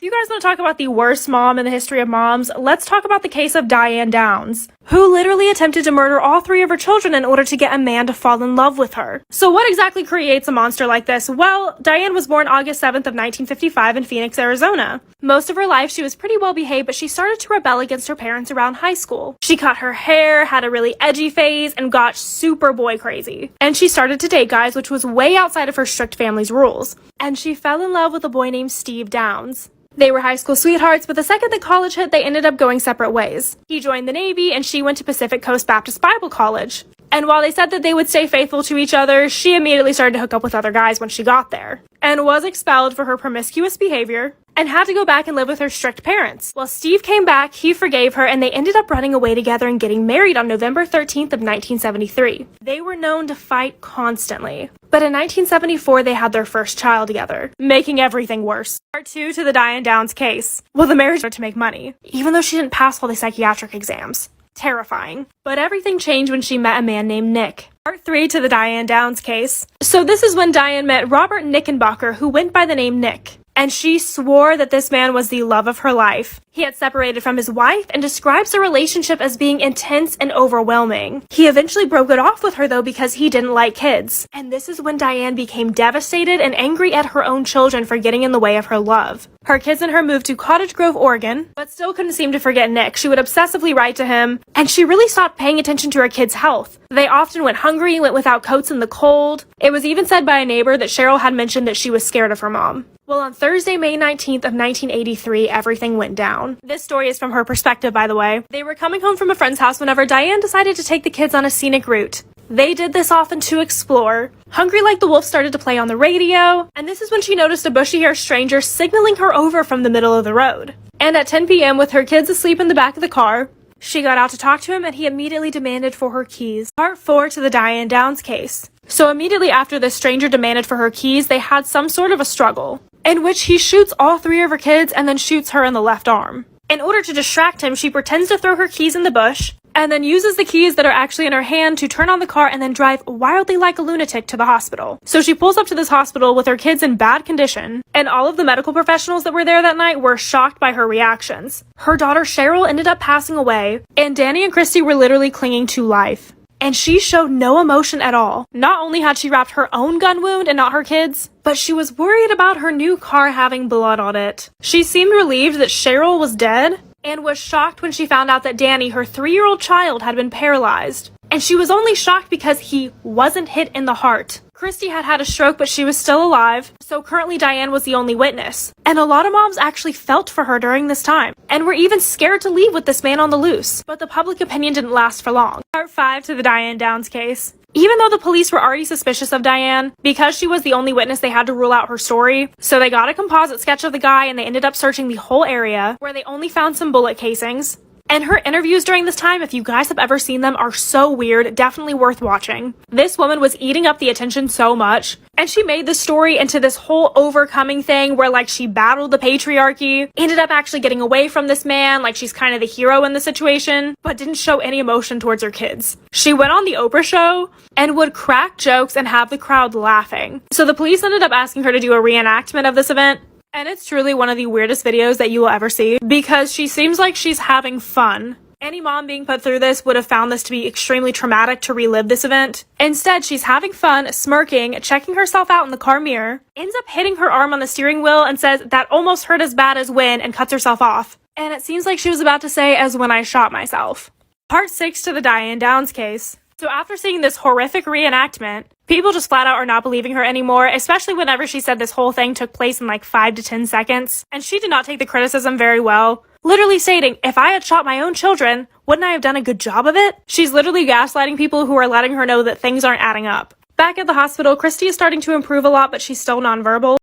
you guys want to talk about the worst mom in the history of moms, let's talk about the case of Diane Downs, who literally attempted to murder all 3 of her children in order to get a man to fall in love with her. So what exactly creates a monster like this? Well, Diane was born August 7th of 1955 in Phoenix, Arizona. Most of her life, she was pretty well behaved, but she started to rebel against her parents around high school. She cut her hair, had a really edgy phase, and got super boy crazy. And she started to date guys, which was way outside of her strict family's rules. And she fell in love with a boy named Steve Downs. They were high school sweethearts, but the second that college hit, they ended up going separate ways. He joined the Navy, and she went to Pacific Coast Baptist Bible College. And while they said that they would stay faithful to each other, she immediately started to hook up with other guys when she got there, and was expelled for her promiscuous behavior, and had to go back and live with her strict parents. While Steve came back, he forgave her, and they ended up running away together and getting married on November 13th of 1973. They were known to fight constantly. But in 1974, they had their first child together, making everything worse. Part 2 to the Diane Downs case. Well, the marriage started to make money, even though she didn't pass all the psychiatric exams. Terrifying. But everything changed when she met a man named Nick. Part 3 to the Diane Downs case. So this is when Diane met Robert Knickenbocker, who went by the name Nick. And she swore that this man was the love of her life. He had separated from his wife and describes the relationship as being intense and overwhelming. He eventually broke it off with her though because he didn't like kids. And this is when Diane became devastated and angry at her own children for getting in the way of her love. Her kids and her moved to Cottage Grove, Oregon, but still couldn't seem to forget Nick. She would obsessively write to him, and she really stopped paying attention to her kids' health. They often went hungry and went without coats in the cold. It was even said by a neighbor that Cheryl had mentioned that she was scared of her mom. Well, on Thursday, May 19th of 1983, everything went down. This story is from her perspective, by the way. They were coming home from a friend's house whenever Diane decided to take the kids on a scenic route. They did this often to explore. Hungry Like the Wolf started to play on the radio, and this is when she noticed a bushy-haired stranger signaling her over from the middle of the road. And at 10 p.m., with her kids asleep in the back of the car, she got out to talk to him, and he immediately demanded for her keys. Part 4 to the Diane Downs case. So immediately after this stranger demanded for her keys, they had some sort of a struggle, in which he shoots all 3 of her kids and then shoots her in the left arm. In order to distract him, she pretends to throw her keys in the bush, and then uses the keys that are actually in her hand to turn on the car and then drive wildly like a lunatic to the hospital. So she pulls up to this hospital with her kids in bad condition, and all of the medical professionals that were there that night were shocked by her reactions. Her daughter Cheryl ended up passing away, and Danny and Christy were literally clinging to life. And she showed no emotion at all. Not only had she wrapped her own gun wound and not her kids', but she was worried about her new car having blood on it. She seemed relieved that Cheryl was dead, and was shocked when she found out that Danny, her 3-year-old child, had been paralyzed. And she was only shocked because he wasn't hit in the heart. Christy had had a stroke, but she was still alive, so currently Diane was the only witness. And a lot of moms actually felt for her during this time, and were even scared to leave with this man on the loose. But the public opinion didn't last for long. Part 5 to the Diane Downs case. Even though the police were already suspicious of Diane, because she was the only witness, they had to rule out her story. So they got a composite sketch of the guy, and they ended up searching the whole area, where they only found some bullet casings. And her interviews during this time, if you guys have ever seen them, are so weird, definitely worth watching. This woman was eating up the attention so much, and she made the story into this whole overcoming thing where like she battled the patriarchy, ended up actually getting away from this man, like she's kind of the hero in the situation, but didn't show any emotion towards her kids. She went on the Oprah show and would crack jokes and have the crowd laughing. So the police ended up asking her to do a reenactment of this event. And it's truly one of the weirdest videos that you will ever see, because she seems like she's having fun. Any mom being put through this would have found this to be extremely traumatic to relive this event. Instead, she's having fun, smirking, checking herself out in the car mirror, ends up hitting her arm on the steering wheel and says, "That almost hurt as bad as when," and cuts herself off. And it seems like she was about to say, "as when I shot myself." Part 6 to the Diane Downs case. So after seeing this horrific reenactment, people just flat out are not believing her anymore, especially whenever she said this whole thing took place in like 5 to 10 seconds. And she did not take the criticism very well, literally stating, "If I had shot my own children, wouldn't I have done a good job of it?" She's literally gaslighting people who are letting her know that things aren't adding up. Back at the hospital, Christy is starting to improve a lot, but she's still nonverbal.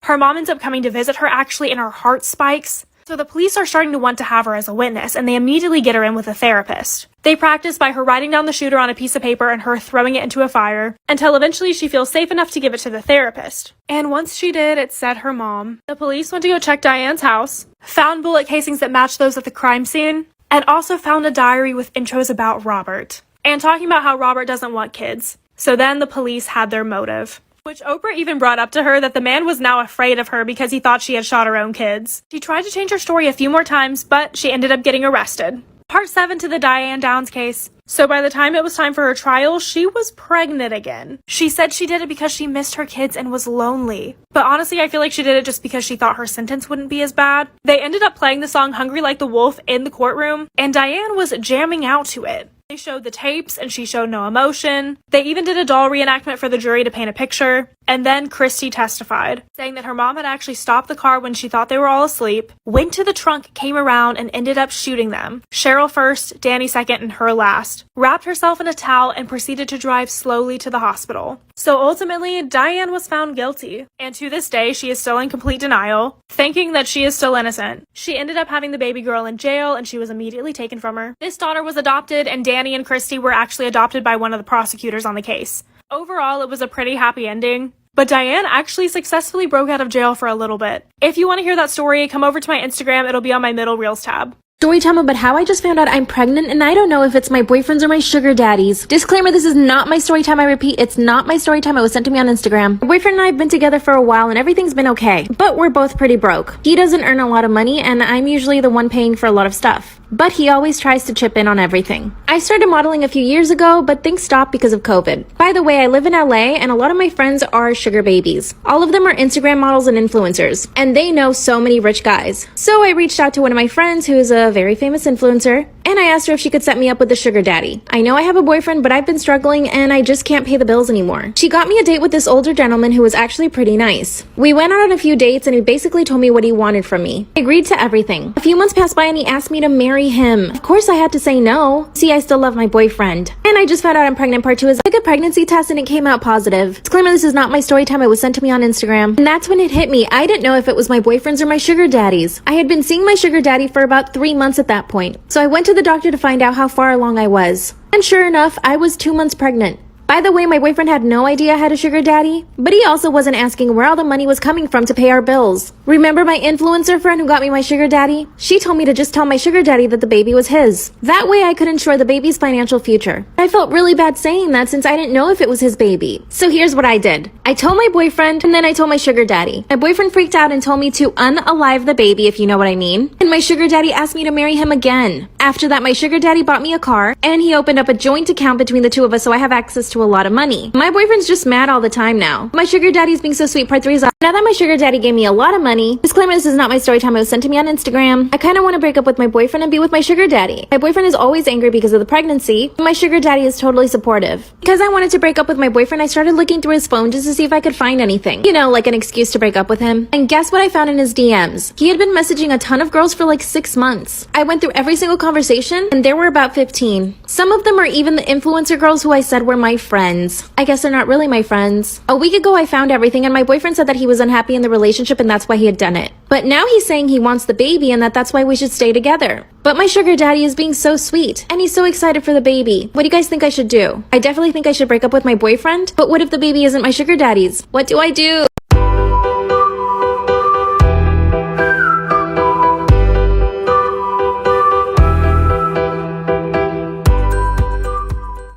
Her mom ends up coming to visit her actually, and her heart spikes. So the police are starting to want to have her as a witness, and they immediately get her in with a therapist. They practice by her writing down the shooter on a piece of paper and her throwing it into a fire, until eventually she feels safe enough to give it to the therapist. And once she did, it said her mom. The police went to go check Diane's house, found bullet casings that matched those at the crime scene, and also found a diary with intros about Robert, and talking about how Robert doesn't want kids. So then the police had their motive. Which Oprah even brought up to her that the man was now afraid of her because he thought she had shot her own kids. She tried to change her story a few more times, but she ended up getting arrested. Part 7 to the Diane Downs case. So by the time it was time for her trial, she was pregnant again. She said she did it because she missed her kids and was lonely. But honestly, I feel like she did it just because she thought her sentence wouldn't be as bad. They ended up playing the song Hungry Like the Wolf in the courtroom, and Diane was jamming out to it. They showed the tapes, and she showed no emotion. They even did a doll reenactment for the jury to paint a picture. And then Christy testified, saying that her mom had actually stopped the car when she thought they were all asleep, went to the trunk, came around, and ended up shooting them. Cheryl first, Danny second, and her last. Wrapped herself in a towel and proceeded to drive slowly to the hospital. So ultimately, Diane was found guilty. And to this day, she is still in complete denial, thinking that she is still innocent. She ended up having the baby girl in jail, and she was immediately taken from her. This daughter was adopted, and Danny and Christy were actually adopted by one of the prosecutors on the case. Overall, it was a pretty happy ending, but Diane actually successfully broke out of jail for a little bit. If you want to hear that story, come over to my Instagram. It'll be on my middle reels tab. Storytime about how I just found out I'm pregnant and I don't know if it's my boyfriend's or my sugar daddy's. Disclaimer, this is not my story time. I repeat, it's not my story time. It was sent to me on Instagram. My boyfriend and I have been together for a while and everything's been okay, but we're both pretty broke. He doesn't earn a lot of money and I'm usually the one paying for a lot of stuff, but he always tries to chip in on everything. I started modeling a few years ago, but things stopped because of COVID. By the way, I live in LA and a lot of my friends are sugar babies. All of them are Instagram models and influencers, and they know so many rich guys. So I reached out to one of my friends who is a very famous influencer, and I asked her if she could set me up with a sugar daddy. I know I have a boyfriend, but I've been struggling and I just can't pay the bills anymore. She got me a date with this older gentleman who was actually pretty nice. We went out on a few dates and he basically told me what he wanted from me. I agreed to everything. A few months passed by and he asked me to marry him. Of course I had to say no. See, I still love my boyfriend. And I just found out I'm pregnant. Part 2 is I took a pregnancy test and it came out positive. Disclaimer, this is not my story time. It was sent to me on Instagram. And that's when it hit me. I didn't know if it was my boyfriend's or my sugar daddy's. I had been seeing my sugar daddy for about 3 months at that point. So I went to the doctor to find out how far along I was. And sure enough, I was 2 months pregnant. By the way, my boyfriend had no idea I had a sugar daddy, but he also wasn't asking where all the money was coming from to pay our bills. Remember my influencer friend who got me my sugar daddy? She told me to just tell my sugar daddy that the baby was his. That way I could ensure the baby's financial future. I felt really bad saying that since I didn't know if it was his baby. So here's what I did. I told my boyfriend and then I told my sugar daddy. My boyfriend freaked out and told me to unalive the baby, if you know what I mean. And my sugar daddy asked me to marry him again. After that, my sugar daddy bought me a car and he opened up a joint account between the two of us so I have access to a lot of money. My boyfriend's just mad all the time now. My sugar daddy's being so sweet. Part 3 is now that my sugar daddy gave me a lot of money. Disclaimer, this is not my story time. It was sent to me on Instagram. I kind of want to break up with my boyfriend and be with my sugar daddy. My boyfriend is always angry because of the pregnancy. My sugar daddy is totally supportive. Because I wanted to break up with my boyfriend, I started looking through his phone just to see if I could find anything. You know, like an excuse to break up with him. And guess what I found in his DMs? He had been messaging a ton of girls for like 6 months. I went through every single conversation and there were about 15. Some of them are even the influencer girls who I said were my friends. I guess they're not really my friends. A week ago I found everything and my boyfriend said that he was unhappy in the relationship and that's why he had done it. But now he's saying he wants the baby and that's why we should stay together. But my sugar daddy is being so sweet and he's so excited for the baby. What do you guys think I should do? I definitely think I should break up with my boyfriend, but what if the baby isn't my sugar daddy's? What do I do?